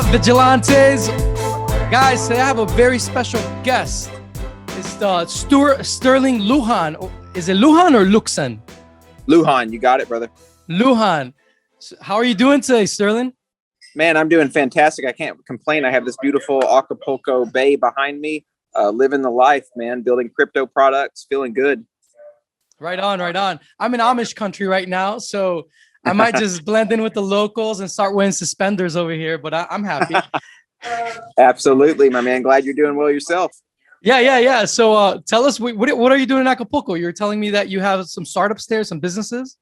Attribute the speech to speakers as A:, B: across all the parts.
A: Vigilantes? Guys, today I have a very special guest. It's Sterlin Lujan. Is it Lujan or Luxan?
B: Lujan, you got it, brother.
A: Lujan. So how are you doing today, Sterlin?
B: Man, I'm doing fantastic. I can't complain. I have this beautiful Acapulco Bay behind me. Living the life, man. Building crypto products. Feeling good.
A: Right on, right on. I'm in Amish country right now, so I might just blend in with the locals and start wearing suspenders over here, but I'm happy.
B: Absolutely, my man. Glad you're doing well yourself.
A: Yeah. So tell us, what are you doing in Acapulco? You were telling me that you have some startups there, some businesses?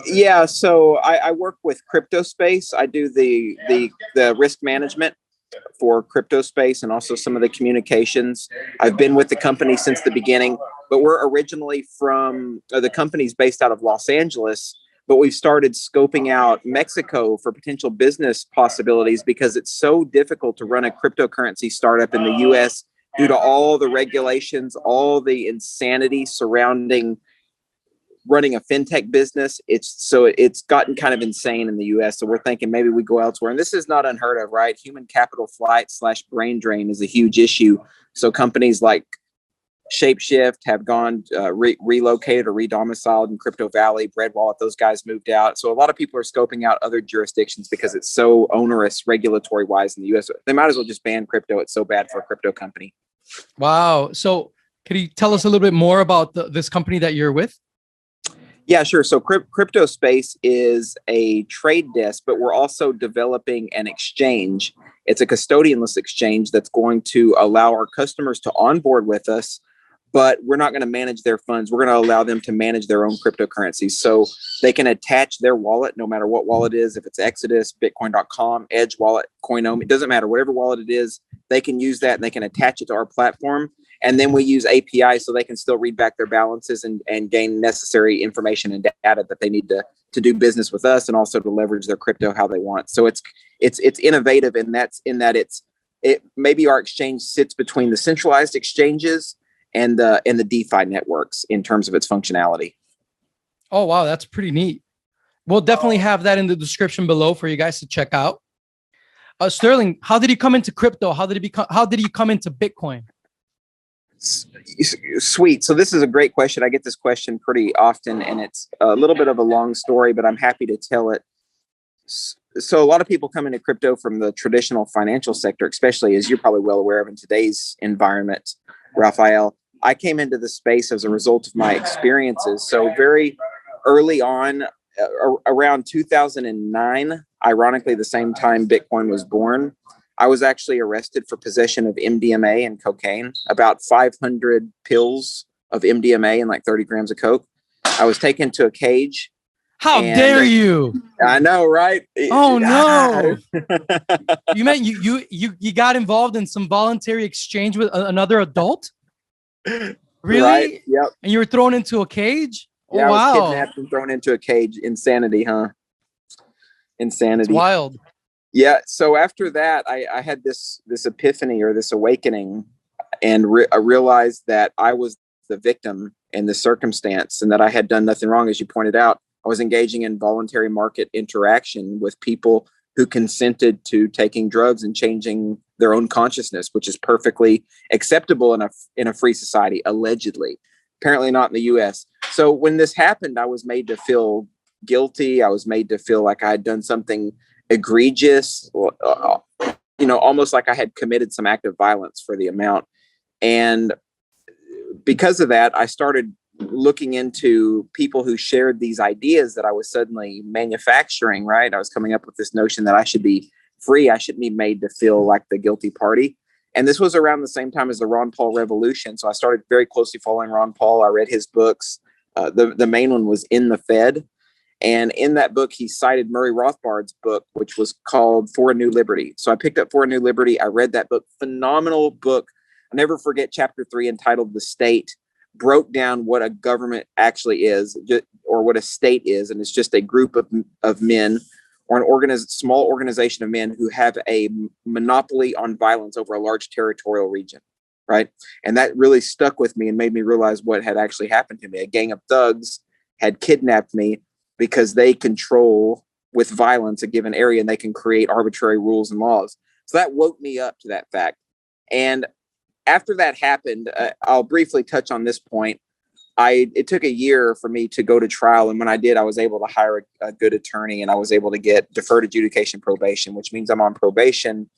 B: Yeah, so I work with crypto space. I do the risk management for crypto space and also some of the communications. I've been with the company since the beginning, but we're originally from the company's based out of Los Angeles, but we've started scoping out Mexico for potential business possibilities because it's so difficult to run a cryptocurrency startup in the US due to all the regulations, all the insanity surrounding running a fintech business. It's gotten kind of insane in the US. So we're thinking maybe we go elsewhere. And this is not unheard of, right? Human capital flight / brain drain is a huge issue. So companies like Shapeshift have gone relocated or redomiciled in Crypto Valley. Bread Wallet, those guys moved out. So a lot of people are scoping out other jurisdictions because it's so onerous regulatory wise in the US. They might as well just ban crypto. It's so bad for a crypto company.
A: Wow. So can you tell us a little bit more about this company that you're with?
B: Yeah, sure. So Crypto Space is a trade desk, but we're also developing an exchange. It's a custodianless exchange that's going to allow our customers to onboard with us, but we're not going to manage their funds. We're going to allow them to manage their own cryptocurrencies. So they can attach their wallet, no matter what wallet it is, if it's Exodus, Bitcoin.com, Edge Wallet, Coinomi, it doesn't matter. Whatever wallet it is, they can use that and they can attach it to our platform. And then we use API so they can still read back their balances and gain necessary information and data that they need to do business with us and also to leverage their crypto how they want. So it's innovative, and it maybe our exchange sits between the centralized exchanges and the DeFi networks in terms of its functionality.
A: Oh, wow. That's pretty neat. We'll definitely have that in the description below for you guys to check out. Sterlin, how did you come into crypto? How did you come into Bitcoin?
B: Sweet. So this is a great question. I get this question pretty often, and it's a little bit of a long story, but I'm happy to tell it. So a lot of people come into crypto from the traditional financial sector, especially, as you're probably well aware of in today's environment, Rafael. I came into the space as a result of my experiences. So very early on, around 2009, ironically, the same time Bitcoin was born, I was actually arrested for possession of MDMA and cocaine, about 500 pills of MDMA and like 30 grams of coke. I was taken to a cage.
A: How dare you?
B: I know, right?
A: Oh no! You meant you got involved in some voluntary exchange with another adult? Really?
B: Right. Yep.
A: And you were thrown into a cage?
B: Yeah,
A: oh,
B: I was
A: wow.
B: kidnapped and thrown into a cage. Insanity, huh? Insanity.
A: It's wild.
B: Yeah. So after that, I had this epiphany or this awakening, and I realized that I was the victim in the circumstance, and that I had done nothing wrong. As you pointed out, I was engaging in voluntary market interaction with people who consented to taking drugs and changing their own consciousness, which is perfectly acceptable in a free society, allegedly. Apparently not in the US. So when this happened, I was made to feel guilty. I was made to feel like I had done something egregious, almost like I had committed some act of violence for the amount. And because of that, I started looking into people who shared these ideas that I was suddenly manufacturing, right? I was coming up with this notion that I should be free. I shouldn't be made to feel like the guilty party. And this was around the same time as the Ron Paul revolution. So I started very closely following Ron Paul. I read his books. The main one was In the Fed. And in that book, he cited Murray Rothbard's book, which was called For a New Liberty. So I picked up For a New Liberty. I read that book. Phenomenal book. I'll never forget chapter 3 entitled The State. Broke down what a government actually is, or what a state is. And it's just a group of men, or an small organization of men who have a monopoly on violence over a large territorial region. Right. And that really stuck with me and made me realize what had actually happened to me. A gang of thugs had kidnapped me because they control with violence a given area, and they can create arbitrary rules and laws. So that woke me up to that fact. And after that happened, I'll briefly touch on this point. It took a year for me to go to trial. And when I did, I was able to hire a good attorney, and I was able to get deferred adjudication probation, which means I'm on probation.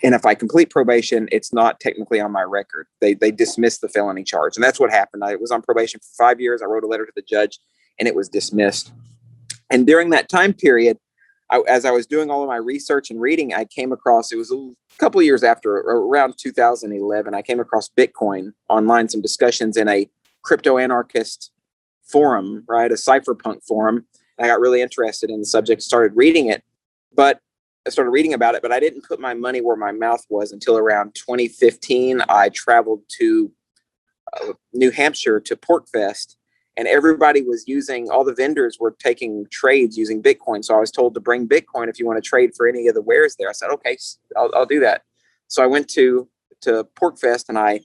B: And if I complete probation, it's not technically on my record. They dismiss the felony charge. And that's what happened. I was on probation for 5 years. I wrote a letter to the judge, and it was dismissed. And during that time period, as I was doing all of my research and reading, I came across, it was a couple of years after, around 2011, I came across Bitcoin online, some discussions in a crypto anarchist forum, right? A cypherpunk forum. And I got really interested in the subject, started reading it, but I started reading about it, but I didn't put my money where my mouth was until around 2015. I traveled to New Hampshire to PorkFest, and everybody was all the vendors were taking trades using Bitcoin. So I was told to bring Bitcoin if you want to trade for any of the wares there. I said, okay, I'll do that. So I went to PorkFest, and I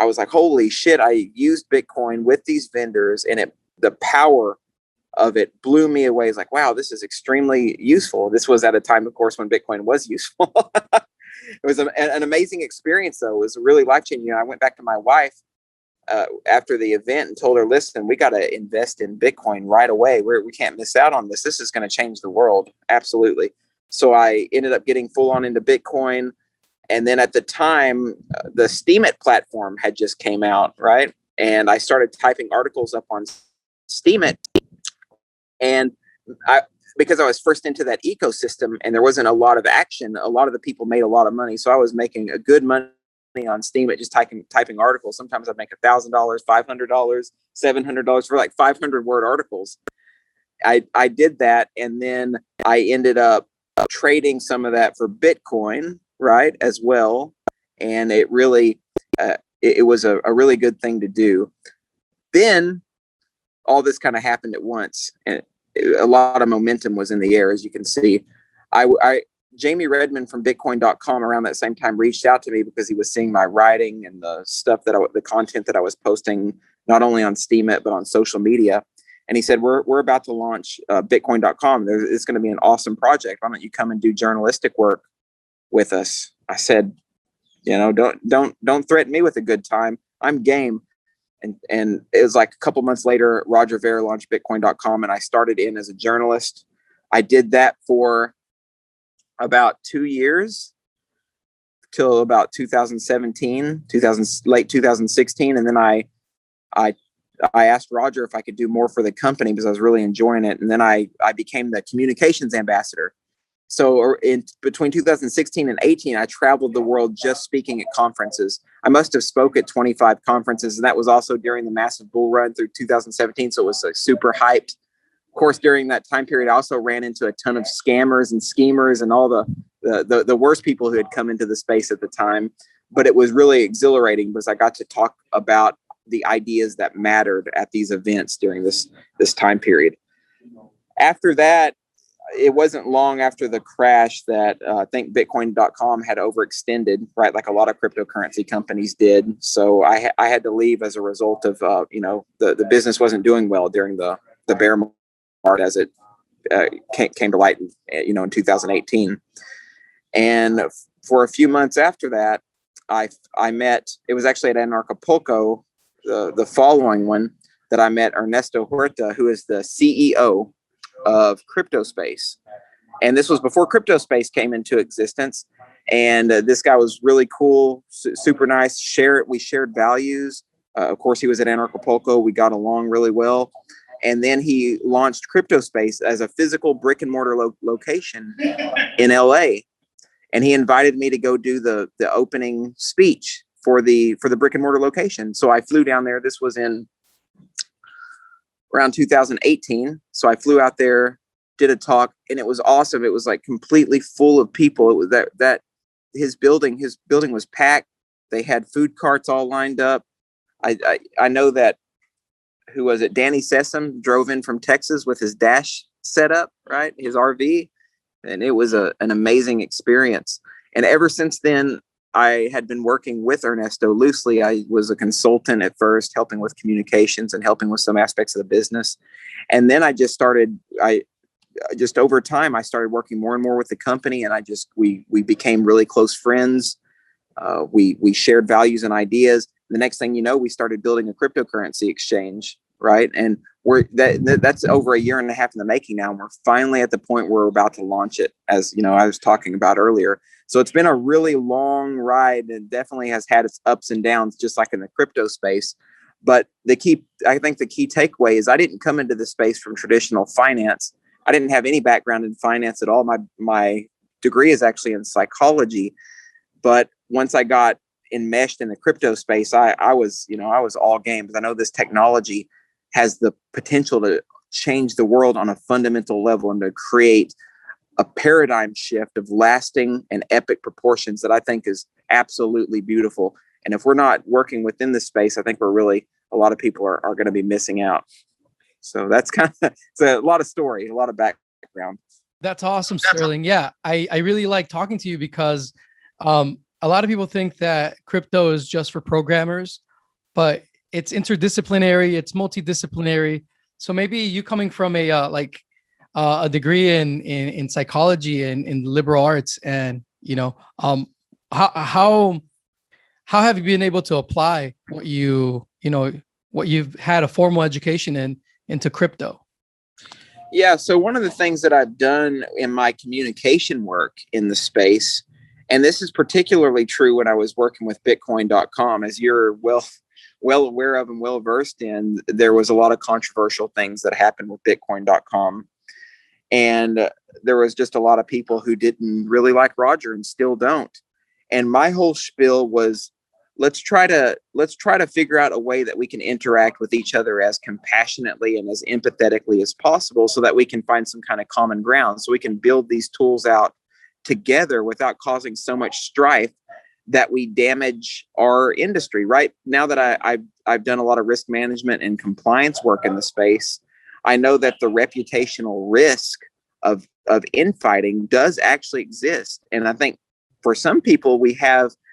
B: was like, holy shit, I used Bitcoin with these vendors, and the power of it blew me away. It's like, wow, this is extremely useful. This was at a time, of course, when Bitcoin was useful. It was an amazing experience, though. It was really life-changing. I went back to my wife after the event and told her, listen, we got to invest in Bitcoin right away. We can't miss out on this. This is going to change the world. Absolutely. So I ended up getting full on into Bitcoin. And then at the time, the Steemit platform had just came out, right? And I started typing articles up on Steemit. And because I was first into that ecosystem and there wasn't a lot of action, a lot of the people made a lot of money. So I was making a good money on Steemit just typing articles. Sometimes I'd make $1,000, $500, $700 for like 500-word articles. I did that, and then I ended up trading some of that for Bitcoin, right, as well. And it really, it was a really good thing to do. Then all this kind of happened at once, and a lot of momentum was in the air, as you can see. Jamie Redmond from Bitcoin.com around that same time reached out to me because he was seeing my writing and the stuff the content that I was posting, not only on Steemit, but on social media. And he said, we're about to launch Bitcoin.com. It's going to be an awesome project. Why don't you come and do journalistic work with us? I said, don't threaten me with a good time. I'm game. And it was like a couple months later, Roger Ver launched Bitcoin.com, and I started in as a journalist. I did that for about 2 years till about 2017, late 2016. And then I asked Roger if I could do more for the company because I was really enjoying it. And then I became the communications ambassador. So between 2016 and 18, I traveled the world just speaking at conferences. I must have spoke at 25 conferences, and that was also during the massive bull run through 2017. So it was like super hyped. Of course, during that time period, I also ran into a ton of scammers and schemers and all the worst people who had come into the space at the time. But it was really exhilarating because I got to talk about the ideas that mattered at these events during this time period. After that, it wasn't long after the crash that I think Bitcoin.com had overextended, right? Like a lot of cryptocurrency companies did. So I had to leave as a result of, the business wasn't doing well during the bear market as it came to light, in 2018. And for a few months after that, I met, it was actually at Acapulco, the following one, that I met Ernesto Huerta, who is the CEO of CryptoSpace. And this was before CryptoSpace came into existence. And this guy was really cool, super nice. We shared values. Of course, he was at Acapulco. We got along really well. And then he launched CryptoSpace as a physical brick and mortar location in LA. And he invited me to go do the opening speech for the brick and mortar location. So I flew down there. This was in around 2018. So I flew out there, did a talk, and it was awesome. It was like completely full of people. It was that his building was packed. They had food carts all lined up. I know that, who was it? Danny Sessom drove in from Texas with his Dash set up, right? His RV. And it was an amazing experience. And ever since then, I had been working with Ernesto loosely. I was a consultant at first, helping with communications and helping with some aspects of the business. And then I just started, just over time, I started working more and more with the company, and we became really close friends. We shared values and ideas. The next thing you know, we started building a cryptocurrency exchange, right? And that's over a year and a half in the making now, and we're finally at the point where we're about to launch it, as you know, I was talking about earlier. So it's been a really long ride, and definitely has had its ups and downs, just like in the crypto space. But I think the key takeaway is I didn't come into the space from traditional finance. I didn't have any background in finance at all. My degree is actually in psychology. But once I got enmeshed in the crypto space, I was all game, because I know this technology has the potential to change the world on a fundamental level and to create a paradigm shift of lasting and epic proportions that I think is absolutely beautiful. And if we're not working within this space, I think a lot of people are going to be missing out. So that's it's a lot of story, a lot of background.
A: That's awesome, Sterling. Yeah, I really like talking to you because a lot of people think that crypto is just for programmers, but it's interdisciplinary, it's multidisciplinary. So maybe you coming from a degree in psychology and in liberal arts, and how have you been able to apply what you've had a formal education into crypto?
B: Yeah. So one of the things that I've done in my communication work in the space, and this is particularly true when I was working with Bitcoin.com, as you're well aware of and well versed in, there was a lot of controversial things that happened with Bitcoin.com. And there was just a lot of people who didn't really like Roger and still don't. And my whole spiel was, let's try to figure out a way that we can interact with each other as compassionately and as empathetically as possible, so that we can find some kind of common ground, so we can build these tools out together without causing so much strife that we damage our industry. Right now that I've done a lot of risk management and compliance work in the space, I know that the reputational risk of infighting does actually exist. And I think for some people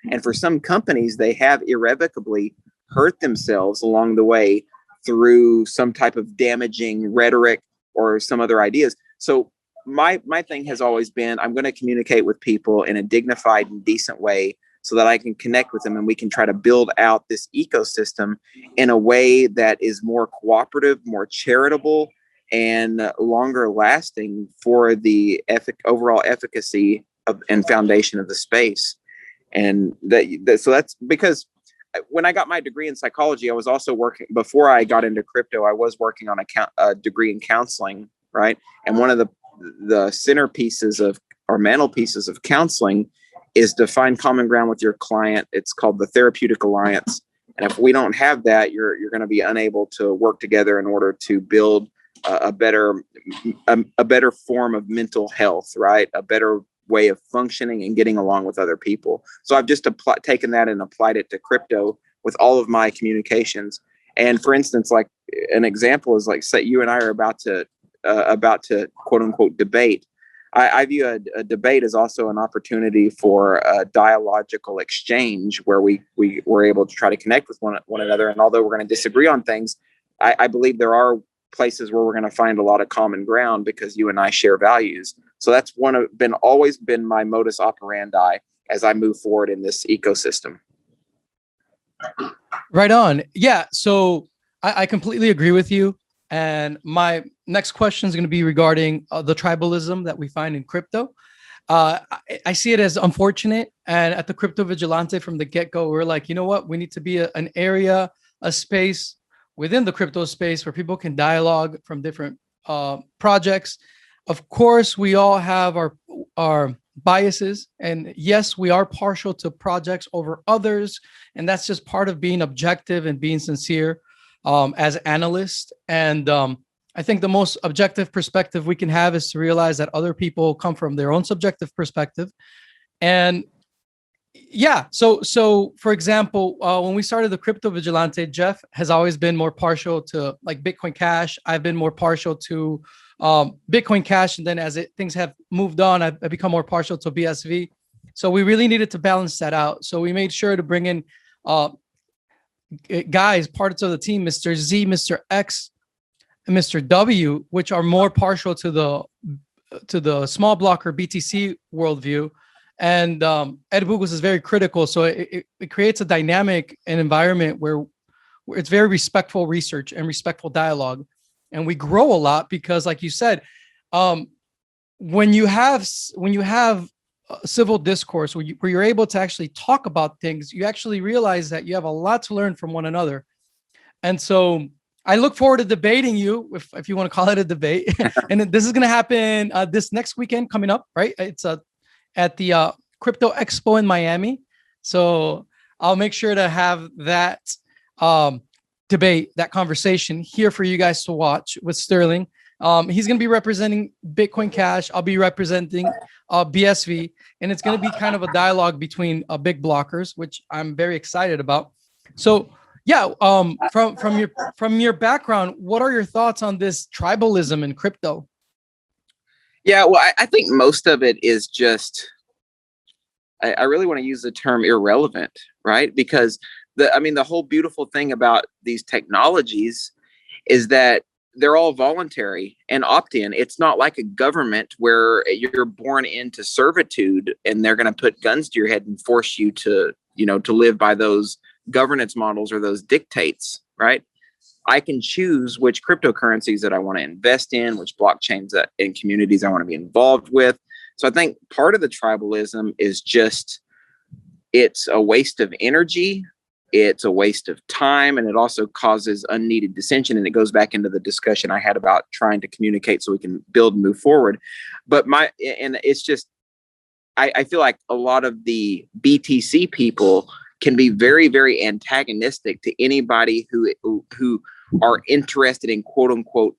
B: and for some companies, they have irrevocably hurt themselves along the way through some type of damaging rhetoric or some other ideas. So my thing has always been, I'm going to communicate with people in a dignified and decent way, so that I can connect with them, and we can try to build out this ecosystem in a way that is more cooperative, more charitable, and longer lasting for the overall efficacy and foundation of the space. And so that's because when I got my degree in psychology, I was also working, before I got into crypto, I was working on a degree in counseling, right? And one of the centerpieces or mantelpieces of counseling is to find common ground with your client. It's called the therapeutic alliance. And if we don't have that, you're going to be unable to work together in order to build a better form of mental health, right? A better way of functioning and getting along with other people. So I've just taken that and applied it to crypto with all of my communications. And for instance, like an example is, like, say you and I are about to quote unquote debate. I view a debate as also an opportunity for a dialogical exchange, where we were able to try to connect with one another. And although we're going to disagree on things, I believe there are places where we're going to find a lot of common ground, because you and I share values. So that's always been my modus operandi as I move forward in this ecosystem.
A: Right on. Yeah. So I completely agree with you. And my next question is going to be regarding the tribalism that we find in crypto. I see it as unfortunate. And at the Crypto Vigilante, from the get-go, we're like, you know what? We need to be an area, a space within the crypto space where people can dialogue from different projects. Of course, we all have our biases. And yes, we are partial to projects over others. And that's just part of being objective and being sincere as analysts. And I think the most objective perspective we can have is to realize that other people come from their own subjective perspective. And yeah, so for example, when we started the Crypto Vigilante, Jeff has always been more partial to like Bitcoin Cash. I've been more partial to Bitcoin Cash. And then as things have moved on, I've become more partial to BSV. So we really needed to balance that out. So we made sure to bring in guys, parts of the team, Mr. Z, Mr. X, Mr. W, which are more partial to the small blocker BTC worldview. And Ed Bugos is very critical. So it creates a dynamic and environment where it's very respectful research and respectful dialogue. And we grow a lot because, like you said, when you have civil discourse where you're able to actually talk about things, you actually realize that you have a lot to learn from one another. And so I look forward to debating you, if you want to call it a debate. And this is going to happen this next weekend coming up, right? It's at the Crypto Expo in Miami. So I'll make sure to have that debate, that conversation here for you guys to watch with Sterling. He's going to be representing Bitcoin Cash. I'll be representing BSV, and it's going to be kind of a dialogue between big blockers, which I'm very excited about. So, yeah, from your background, what are your thoughts on this tribalism in crypto?
B: Yeah, well, I think most of it is just, I really want to use the term irrelevant, right? Because the whole beautiful thing about these technologies is that they're all voluntary and opt-in. It's not like a government where you're born into servitude and they're going to put guns to your head and force you to live by those governance models or those dictates, right? I can choose which cryptocurrencies that I want to invest in, which blockchains and communities I want to be involved with. So I think part of the tribalism is just, it's a waste of energy, it's a waste of time, and it also causes unneeded dissension. And it goes back into the discussion I had about trying to communicate so we can build and move forward. But it's just, I feel like a lot of the BTC people can be very, very antagonistic to anybody who are interested in quote unquote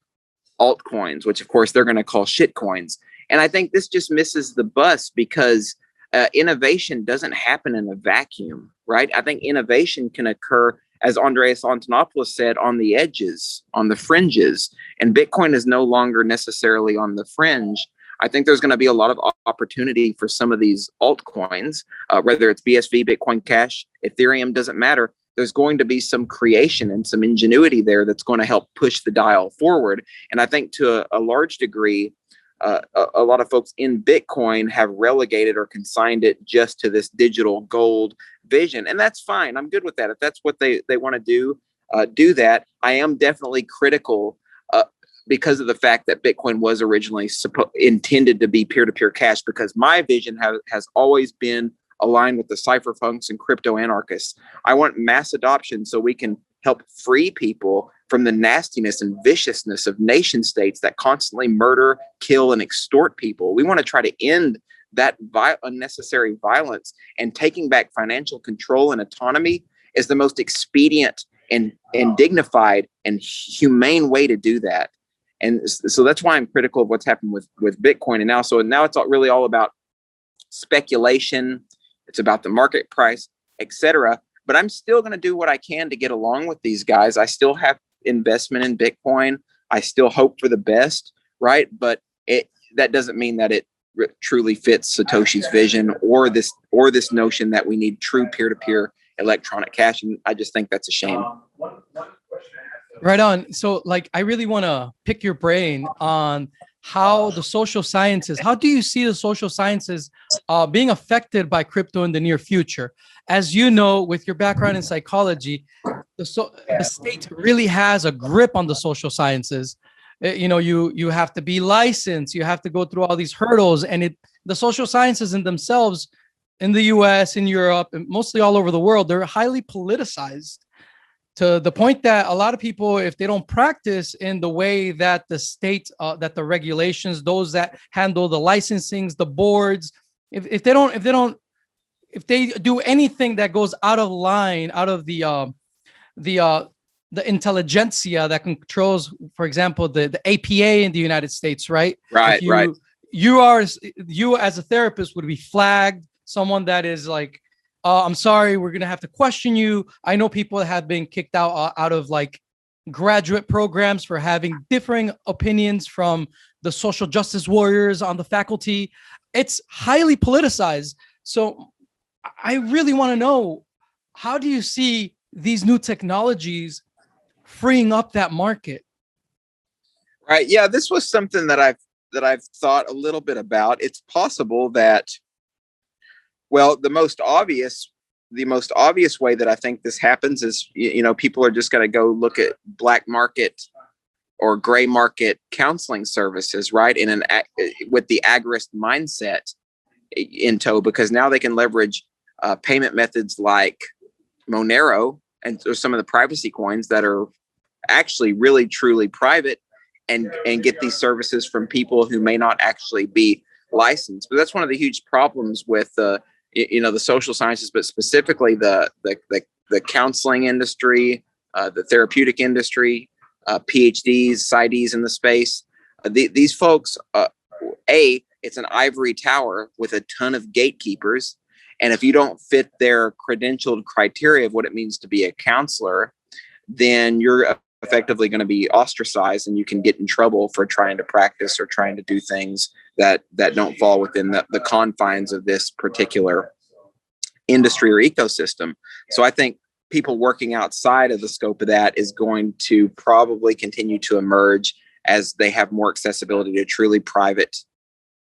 B: altcoins, which of course they're going to call shit coins. And I think this just misses the bus because innovation doesn't happen in a vacuum, right? I think innovation can occur, as Andreas Antonopoulos said, on the edges, on the fringes, and Bitcoin is no longer necessarily on the fringe. I think there's going to be a lot of opportunity for some of these altcoins, whether it's BSV, Bitcoin Cash, Ethereum, doesn't matter. There's going to be some creation and some ingenuity there that's going to help push the dial forward. And I think to a large degree, a lot of folks in Bitcoin have relegated or consigned it just to this digital gold vision. And that's fine. I'm good with that. If that's what they want to do that. I am definitely critical because of the fact that Bitcoin was originally intended to be peer-to-peer cash, because my vision has always been aligned with the cypherpunks and crypto anarchists. I want mass adoption so we can help free people from the nastiness and viciousness of nation states that constantly murder, kill, and extort people. We want to try to end that unnecessary violence, and taking back financial control and autonomy is the most expedient and dignified and humane way to do that. And so that's why I'm critical of what's happened with Bitcoin. And now it's really all about speculation. It's about the market price, etc. But I'm still going to do what I can to get along with these guys. I still have investment in Bitcoin. I still hope for the best, right? But that doesn't mean that it truly fits Satoshi's vision or this notion that we need true peer-to-peer electronic cash. And I just think that's a shame.
A: Right on. So I really want to pick your brain on how the social sciences, how do you see the social sciences being affected by crypto in the near future? As you know, with your background in psychology, the state really has a grip on the social sciences. You have to be licensed, you have to go through all these hurdles, and the social sciences in themselves in the US, in Europe, and mostly all over the world, they're highly politicized, to the point that a lot of people, if they don't practice in the way that the state, that the regulations, those that handle the licensings, the boards, if they do anything that goes out of line, out of the intelligentsia that controls, for example, the APA in the United States, right?
B: Right, right.
A: You as a therapist would be flagged. Someone that is I'm sorry, we're going to have to question you. I know people have been kicked out of graduate programs for having differing opinions from the social justice warriors on the faculty. It's highly politicized. So I really want to know, how do you see these new technologies freeing up that market?
B: Right. Yeah, this was something that I've thought a little bit about. It's possible that, well, the most obvious way that I think this happens is, people are just going to go look at black market or gray market counseling services, right? With the agorist mindset in tow, because now they can leverage payment methods like Monero and some of the privacy coins that are actually really truly private, and get these services from people who may not actually be licensed. But that's one of the huge problems with the social sciences, but specifically the counseling industry, the therapeutic industry, PhDs, PsyDs in the space. These folks, it's an ivory tower with a ton of gatekeepers. And if you don't fit their credentialed criteria of what it means to be a counselor, then you're effectively going to be ostracized, and you can get in trouble for trying to practice or trying to do things that don't fall within the confines of this particular industry or ecosystem. So I think people working outside of the scope of that is going to probably continue to emerge as they have more accessibility to truly private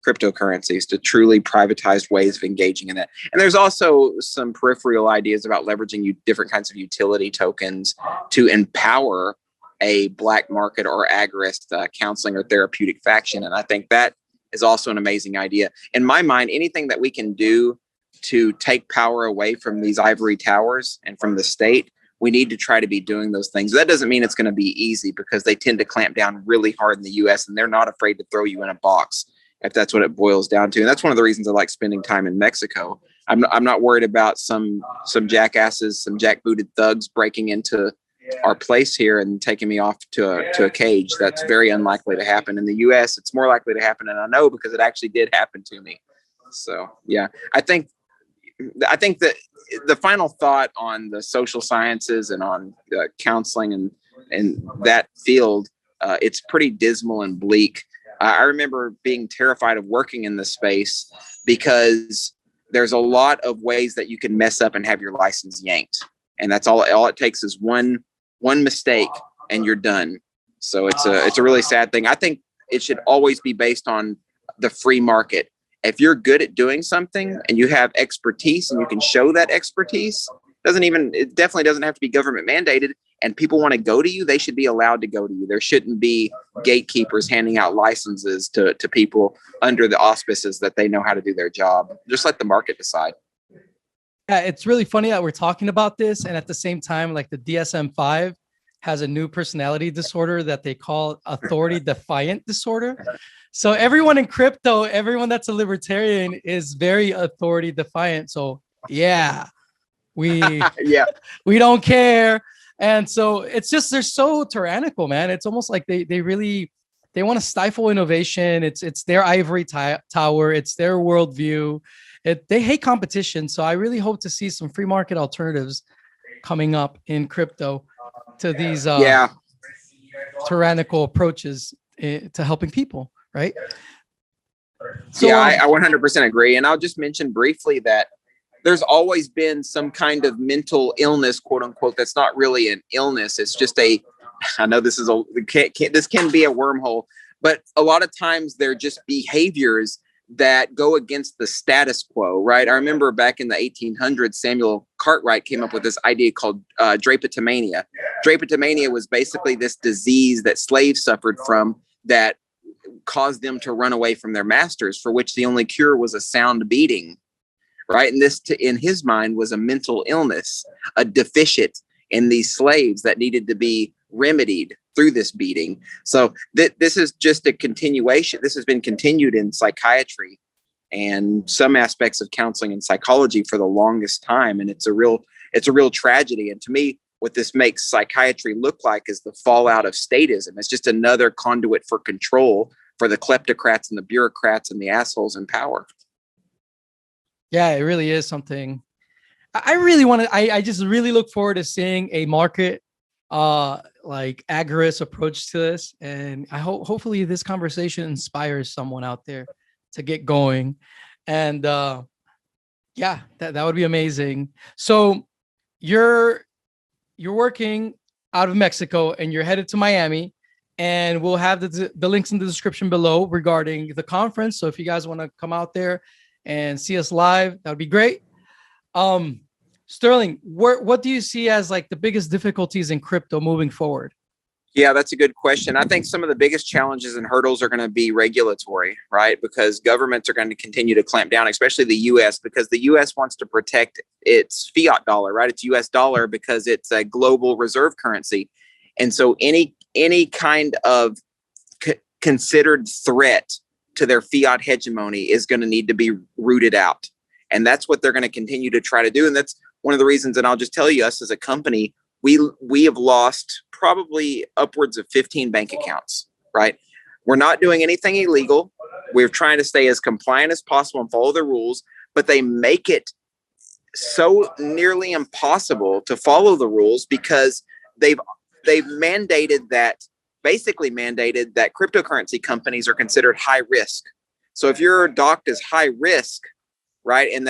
B: cryptocurrencies, to truly privatized ways of engaging in that. And there's also some peripheral ideas about leveraging different kinds of utility tokens to empower a black market or agorist counseling or therapeutic faction. And I think that is also an amazing idea. In my mind, anything that we can do to take power away from these ivory towers and from the state, we need to try to be doing those things. That doesn't mean it's going to be easy, because they tend to clamp down really hard in the US, and they're not afraid to throw you in a box if that's what it boils down to. And that's one of the reasons I like spending time in Mexico. I'm not worried about some jackasses, some jackbooted thugs breaking into our place here and taking me off to a cage. That's very unlikely to happen. In the US, it's more likely to happen, and I know because it actually did happen to me. So yeah, I think that the final thought on the social sciences and on counseling and that field, it's pretty dismal and bleak. I remember being terrified of working in this space because there's a lot of ways that you can mess up and have your license yanked. And that's all it takes is one mistake and you're done. So it's a really sad thing. I think it should always be based on the free market. If you're good at doing something and you have expertise and you can show that expertise, it definitely doesn't have to be government mandated, and people want to go to you, they should be allowed to go to you. There shouldn't be gatekeepers handing out licenses to people under the auspices that they know how to do their job. Just let the market decide.
A: Yeah, it's really funny that we're talking about this, and at the same time, like the DSM-5 has a new personality disorder that they call authority defiant disorder. So everyone in crypto, everyone that's a libertarian is very authority defiant. So yeah, we we don't care. And so it's just, they're so tyrannical, man. It's almost like they want to stifle innovation. It's their ivory tower. It's their worldview. They hate competition. So I really hope to see some free market alternatives coming up in crypto to these tyrannical approaches to helping people, right? So,
B: yeah, I 100% agree. And I'll just mention briefly that there's always been some kind of mental illness, quote unquote, that's not really an illness. It's just I know this is this can be a wormhole, but a lot of times they're just behaviors that go against the status quo, right? I remember back in the 1800s, Samuel Cartwright came up with this idea called drapetomania. Drapetomania was basically this disease that slaves suffered from that caused them to run away from their masters, for which the only cure was a sound beating. Right. And this, in his mind, was a mental illness, a deficit in these slaves that needed to be remedied through this beating. So this is just a continuation. This has been continued in psychiatry and some aspects of counseling and psychology for the longest time. And it's a real tragedy. And to me, what this makes psychiatry look like is the fallout of statism. It's just another conduit for control for the kleptocrats and the bureaucrats and the assholes in power.
A: Yeah, it really is something I really want to, I just really look forward to seeing a market like agorist approach to this. And I hope hopefully this conversation inspires someone out there to get going. And yeah, that would be amazing. So you're working out of Mexico and you're headed to Miami, and we'll have the links in the description below regarding the conference. So if you guys want to come out there and see us live, that would be great. Sterling, what do you see as like the biggest difficulties in crypto moving forward?
B: Yeah, that's a good question. I think some of the biggest challenges and hurdles are going to be regulatory, right? Because governments are going to continue to clamp down, especially the U.S., because the U.S. wants to protect its fiat dollar, right? It's U.S. dollar because it's a global reserve currency. And so any kind of considered threat to their fiat hegemony is going to need to be rooted out. And that's what they're going to continue to try to do. And that's one of the reasons, and I'll just tell you, us as a company, we have lost probably upwards of 15 bank accounts, right? We're not doing anything illegal. We're trying to stay as compliant as possible and follow the rules, but they make it so nearly impossible to follow the rules because they've mandated that cryptocurrency companies are considered high risk. So if you're docked as high risk, right, and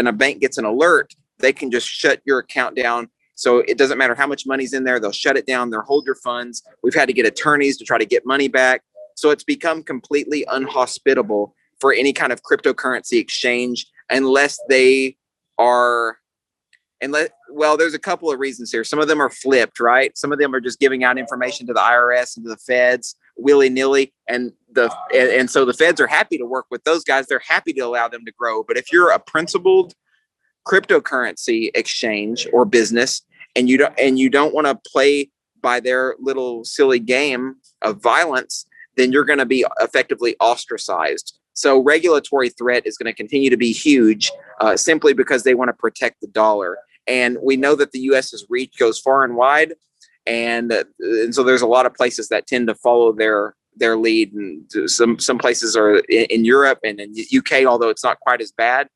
B: a bank gets an alert, they can just shut your account down. So it doesn't matter how much money's in there. They'll shut it down. They'll hold your funds. We've had to get attorneys to try to get money back. So it's become completely unhospitable for any kind of cryptocurrency exchange unless there's a couple of reasons here. Some of them are flipped, right? Some of them are just giving out information to the IRS and to the feds willy-nilly. And so the feds are happy to work with those guys. They're happy to allow them to grow. But if you're a principled cryptocurrency exchange or business and you don't want to play by their little silly game of violence, then you're going to be effectively ostracized. So regulatory threat is going to continue to be huge simply because they want to protect the dollar. And we know that the U.S.'s reach goes far and wide. And so there's a lot of places that tend to follow their lead. And some places are in Europe and in the UK, although it's not quite as bad.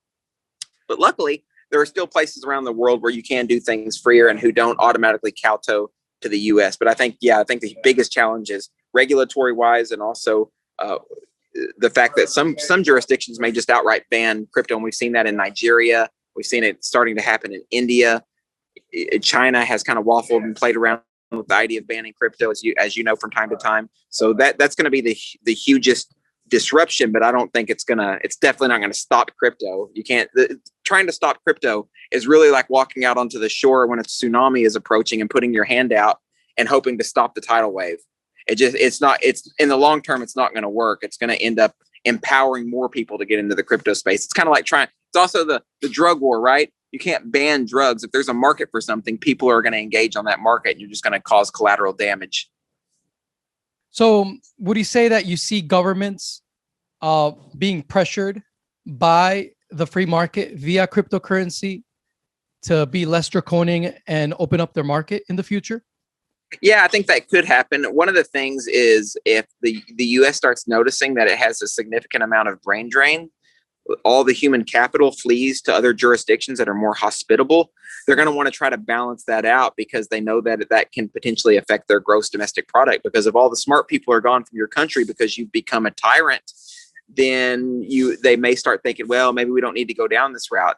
B: But luckily, there are still places around the world where you can do things freer and who don't automatically kowtow to the U.S. But I think the biggest challenge is regulatory wise, and also the fact that some jurisdictions may just outright ban crypto. And we've seen that in Nigeria. We've seen it starting to happen in India. China has kind of waffled and played around with the idea of banning crypto, as you know, from time to time. So that's going to be the hugest disruption, but I don't think it's definitely not going to stop crypto. Trying to stop crypto is really like walking out onto the shore when a tsunami is approaching and putting your hand out and hoping to stop the tidal wave. It's in the long term, it's not going to work. It's going to end up empowering more people to get into the crypto space. It's kind of like it's also the drug war, right? You can't ban drugs. If there's a market for something, people are going to engage on that market, and you're just going to cause collateral damage.
A: So would you say that you see governments being pressured by the free market via cryptocurrency to be less draconian and open up their market in the future?
B: Yeah, I think that could happen. One of the things is if the U.S. starts noticing that it has a significant amount of brain drain, all the human capital flees to other jurisdictions that are more hospitable, they're going to want to try to balance that out because they know that can potentially affect their gross domestic product. Because if all the smart people are gone from your country because you've become a tyrant, then they may start thinking, well, maybe we don't need to go down this route.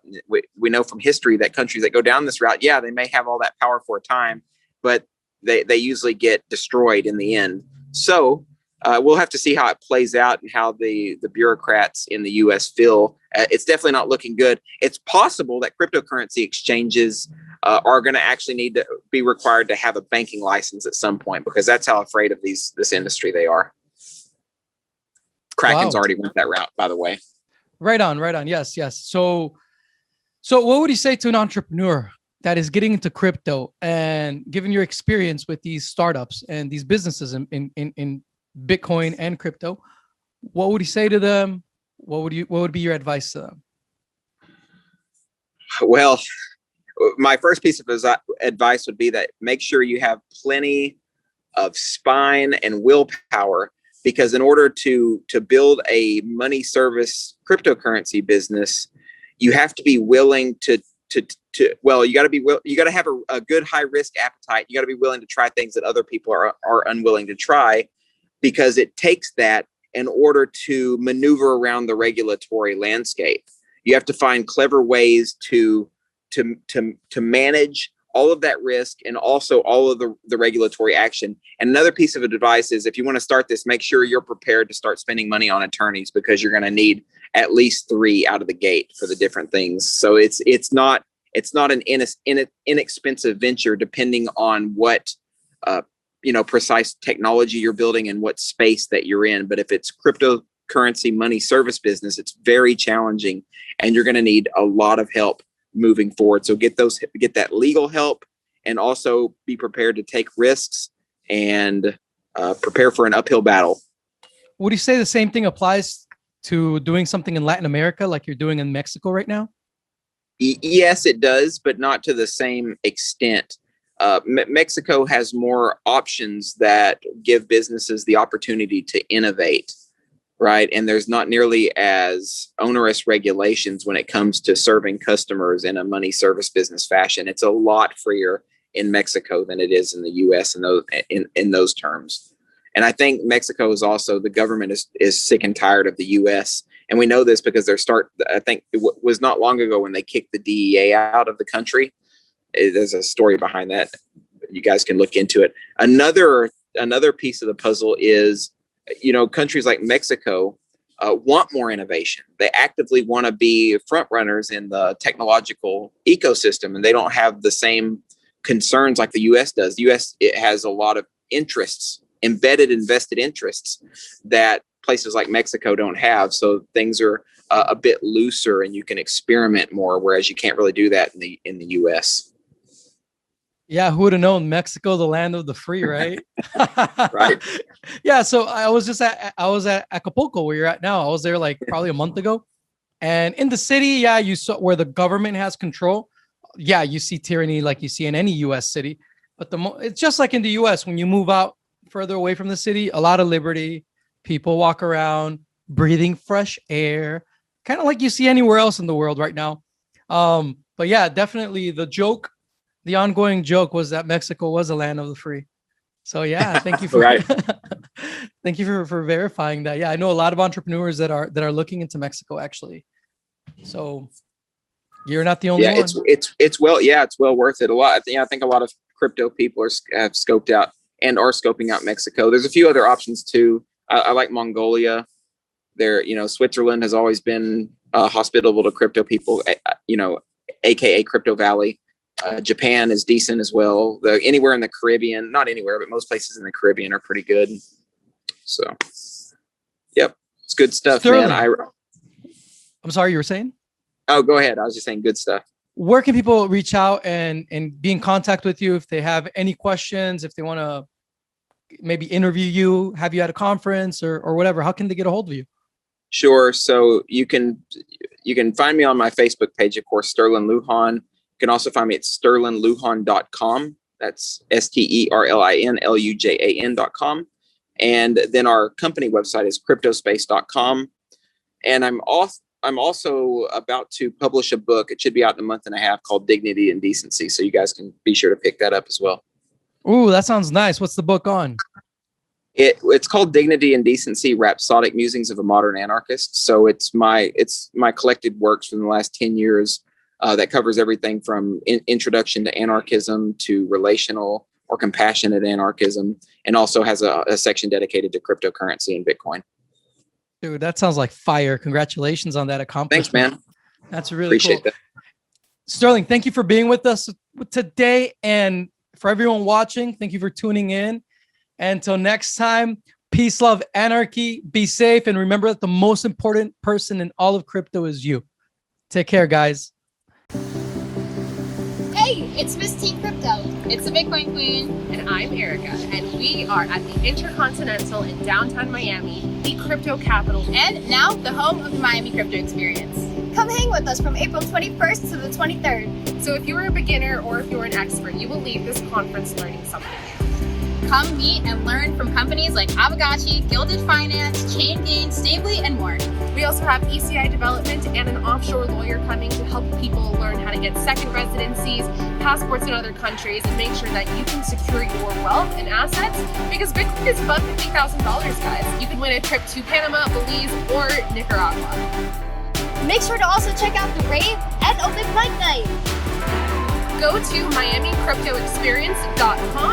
B: We know from history that countries that go down this route, yeah, they may have all that power for a time, but they usually get destroyed in the end. So we'll have to see how it plays out and how the bureaucrats in the U.S. feel. It's definitely not looking good. It's possible that cryptocurrency exchanges are going to actually need to be required to have a banking license at some point, because that's how afraid of this industry they are. Kraken's already went that route, by the way.
A: Right on. Yes. So what would you say to an entrepreneur that is getting into crypto, and given your experience with these startups and these businesses in Bitcoin and crypto, what would you say to them? What would be your advice to them?
B: Well, my first piece of advice would be that make sure you have plenty of spine and willpower, because in order to build a money service cryptocurrency business, you have to be willing you got to have a good high risk appetite. You got to be willing to try things that other people are unwilling to try, because it takes that in order to maneuver around the regulatory landscape. You have to find clever ways to manage all of that risk and also all of the regulatory action. And another piece of advice is if you want to start this, make sure you're prepared to start spending money on attorneys, because you're going to need at least 3 out of the gate for the different things. So it's not an inexpensive venture, depending on what precise technology you're building and what space that you're in. But if it's cryptocurrency money service business, it's very challenging, and you're going to need a lot of help moving forward. So get that legal help, and also be prepared to take risks and prepare for an uphill battle.
A: Would you say the same thing applies to doing something in Latin America like you're doing in Mexico right now?
B: Yes, it does, but not to the same extent. Mexico has more options that give businesses the opportunity to innovate, right? And there's not nearly as onerous regulations when it comes to serving customers in a money service business fashion. It's a lot freer in Mexico than it is in the U.S. in those terms. And I think Mexico is also, the government is sick and tired of the U.S. And we know this because I think it was not long ago when they kicked the DEA out of the country. There's a story behind that. You guys can look into it. Another piece of the puzzle is, countries like Mexico want more innovation. They actively want to be front runners in the technological ecosystem, and they don't have the same concerns like the U.S. does. The U.S. it has a lot of interests, invested interests, that places like Mexico don't have. So things are a bit looser, and you can experiment more, whereas you can't really do that in the U.S.
A: Yeah, who would have known? Mexico, the land of the free, right?
B: Right.
A: Yeah, so I was at Acapulco, where you're at now. I was there like probably a month ago. And in the city, yeah, you saw where the government has control. Yeah, you see tyranny like you see in any US city. But it's just like in the US, when you move out further away from the city, a lot of liberty, people walk around breathing fresh air, kind of like you see anywhere else in the world right now. But yeah, definitely the ongoing joke was that Mexico was a land of the free. So yeah, thank you for
B: Right.
A: thank you for verifying that. Yeah, I know a lot of entrepreneurs that are looking into Mexico actually. So you're not the only one.
B: It's well worth it. I think a lot of crypto people have scoped out and are scoping out Mexico. There's a few other options too. I like Mongolia. There, Switzerland has always been hospitable to crypto people. AKA Crypto Valley. Japan is decent as well. Anywhere in the Caribbean, not anywhere, but most places in the Caribbean are pretty good. So, yep, it's good stuff,
A: Sterling,
B: man.
A: I'm sorry, you were saying?
B: Oh, go ahead. I was just saying good stuff.
A: Where can people reach out and be in contact with you if they have any questions, if they want to maybe interview you, have you at a conference or whatever? How can they get a hold of you?
B: Sure. So you can find me on my Facebook page, of course, Sterlin Lujan. You can also find me at sterlinlujan.com. That's STERLINLUJAN.com. And then our company website is cryptospace.com. And I'm also about to publish a book. It should be out in a month and a half, called Dignity and Decency. So you guys can be sure to pick that up as well.
A: Ooh, that sounds nice. What's the book on?
B: It's called Dignity and Decency: Rhapsodic Musings of a Modern Anarchist. So it's my collected works from the last 10 years that covers everything from introduction to anarchism to relational or compassionate anarchism, and also has a section dedicated to cryptocurrency and Bitcoin.
A: Dude, that sounds like fire. Congratulations on that accomplishment.
B: Thanks, man.
A: That's really
B: Appreciate
A: cool.
B: that.
A: Sterling, thank you for being with us today. And for everyone watching, thank you for tuning in. And until next time, peace, love, anarchy, be safe. And remember that the most important person in all of crypto is you. Take care, guys.
C: Hey, it's Miss Teen Crypto. It's the Bitcoin Queen.
D: And I'm Erica, and we are at the Intercontinental in downtown Miami, the crypto capital.
C: And now the home of the Miami Crypto Experience. Come hang with us from April 21st to the 23rd.
D: So if you are a beginner or if you're an expert, you will leave this conference learning something new.
C: Come meet and learn from companies like Avagachi, Gilded Finance, ChainGain, Stably, and more.
D: We also have ECI development and an offshore lawyer coming to help people learn how to get second residencies, passports in other countries, and make sure that you can secure your wealth and assets, because Bitcoin is above $50,000, guys. You can win a trip to Panama, Belize, or Nicaragua.
C: Make sure to also check out the rave and open mic night.
D: go to miamicryptoexperience.com